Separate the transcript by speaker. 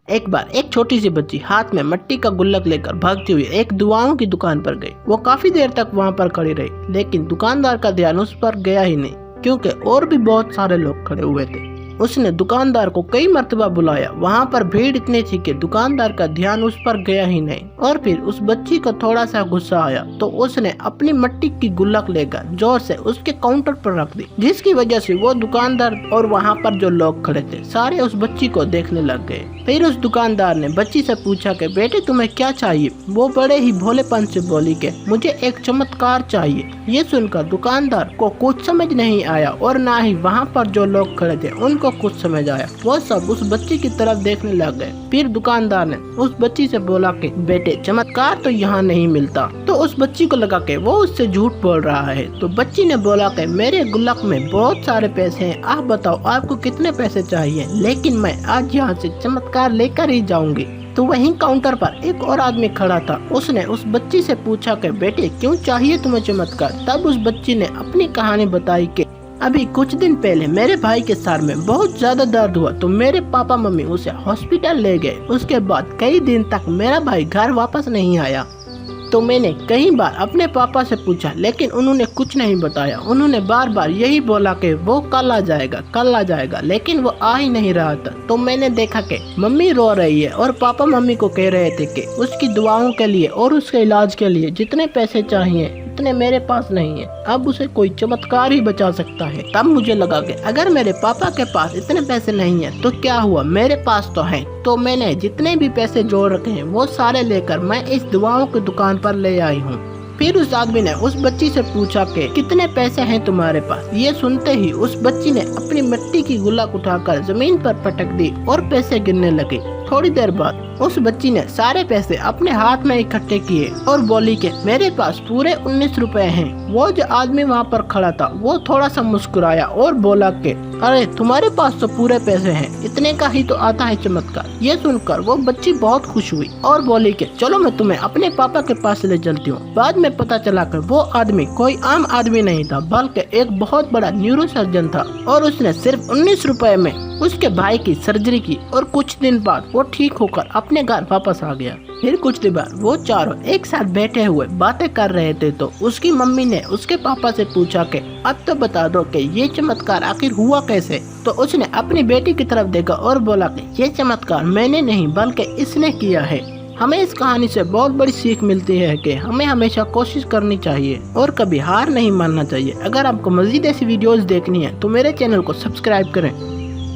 Speaker 1: एक बार एक छोटी सी बच्ची हाथ में मिट्टी का गुल्लक लेकर भागती हुई एक दुआओं की दुकान पर गई। वो काफी देर तक वहाँ पर खड़ी रही, लेकिन दुकानदार का ध्यान उस पर गया ही नहीं, क्योंकि और भी बहुत सारे लोग खड़े हुए थे। उसने दुकानदार को कई मर्तबा बुलाया, वहाँ पर भीड़ इतनी थी कि दुकानदार का ध्यान उस पर गया ही नहीं। और फिर उस बच्ची को थोड़ा सा गुस्सा आया तो उसने अपनी मिट्टी की गुल्लक लेकर जोर से उसके काउंटर पर रख दी, जिसकी वजह से वो दुकानदार और वहाँ पर जो लोग खड़े थे सारे उस बच्ची को देखने लग गए। फिर उस दुकानदार ने बच्ची से पूछा कि बेटे तुम्हें क्या चाहिए। वो बड़े ही भोलेपन से बोली कि मुझे एक चमत्कार चाहिए। ये सुनकर दुकानदार को कुछ समझ नहीं आया और ना ही वहाँ पर जो लोग खड़े थे उनको कुछ समझ आया। वो सब उस बच्ची की तरफ देखने लग गए। फिर दुकानदार ने उस बच्ची से बोला कि बेटे चमत्कार तो यहाँ नहीं मिलता। तो उस बच्ची को लगा कि वो उससे झूठ बोल रहा है। तो बच्ची ने बोला कि मेरे गुल्लक में बहुत सारे पैसे हैं, आप बताओ आपको कितने पैसे चाहिए, लेकिन मैं आज यहाँ से चमत्कार लेकर ही जाऊंगी। तो वहीं काउंटर पर एक और आदमी खड़ा था। उसने उस बच्ची से पूछा कि बेटे क्यों चाहिए तुम्हें चमत्कार। तब उस बच्ची ने अपनी कहानी बताई कि अभी कुछ दिन पहले मेरे भाई के सर में बहुत ज्यादा दर्द हुआ तो मेरे पापा मम्मी उसे हॉस्पिटल ले गए। उसके बाद कई दिन तक मेरा भाई घर वापस नहीं आया। तो मैंने कई बार अपने पापा से पूछा, लेकिन उन्होंने कुछ नहीं बताया। उन्होंने बार बार यही बोला कि वो कल आ जाएगा, लेकिन वो आ ही नहीं रहा था। तो मैंने देखा कि मम्मी रो रही है और पापा मम्मी को कह रहे थे कि उसकी दुआओं के लिए और उसके इलाज के लिए जितने पैसे चाहिए उतने मेरे पास नहीं है, अब उसे कोई चमत्कार ही बचा सकता है। तब मुझे लगा कि अगर मेरे पापा के पास इतने पैसे नहीं है तो क्या हुआ, मेरे पास तो है। तो मैंने जितने भी पैसे जोड़ रखे हैं वो सारे लेकर मैं इस दुआओं की दुकान पर ले आई हूँ। फिर उस आदमी ने उस बच्ची से पूछा कि कितने पैसे हैं तुम्हारे पास। ये सुनते ही उस बच्ची ने अपनी मिट्टी की गुल्लक उठाकर जमीन पर पटक दी और पैसे गिनने लगी। थोड़ी देर बाद उस बच्ची ने सारे पैसे अपने हाथ में इकट्ठे किए और बोली कि मेरे पास पूरे 19 रुपए हैं। वो जो आदमी वहाँ पर खड़ा था वो थोड़ा सा मुस्कुराया और बोला कि अरे तुम्हारे पास तो पूरे पैसे हैं, इतने का ही तो आता है चमत्कार। ये सुनकर वो बच्ची बहुत खुश हुई और बोली कि चलो मैं तुम्हें अपने पापा के पास ले चलती हूँ। बाद में पता चला कि वो आदमी कोई आम आदमी नहीं था, बल्कि एक बहुत बड़ा न्यूरो सर्जन था और उसने सिर्फ 19 रुपए में उसके भाई की सर्जरी की और कुछ दिन बाद वो ठीक होकर अपने घर वापस आ गया। फिर कुछ दिन बाद वो चारों एक साथ बैठे हुए बातें कर रहे थे तो उसकी मम्मी ने उसके पापा से पूछा कि अब तो बता दो कि ये चमत्कार आखिर हुआ कैसे। तो उसने अपनी बेटी की तरफ देखा और बोला कि ये चमत्कार मैंने नहीं बल्कि इसने किया है। हमें इस कहानी से बहुत बड़ी सीख मिलती है कि हमें हमेशा कोशिश करनी चाहिए और कभी हार नहीं मानना चाहिए। अगर आपको मजीद ऐसी वीडियोस देखनी है तो मेरे चैनल को सब्सक्राइब करें।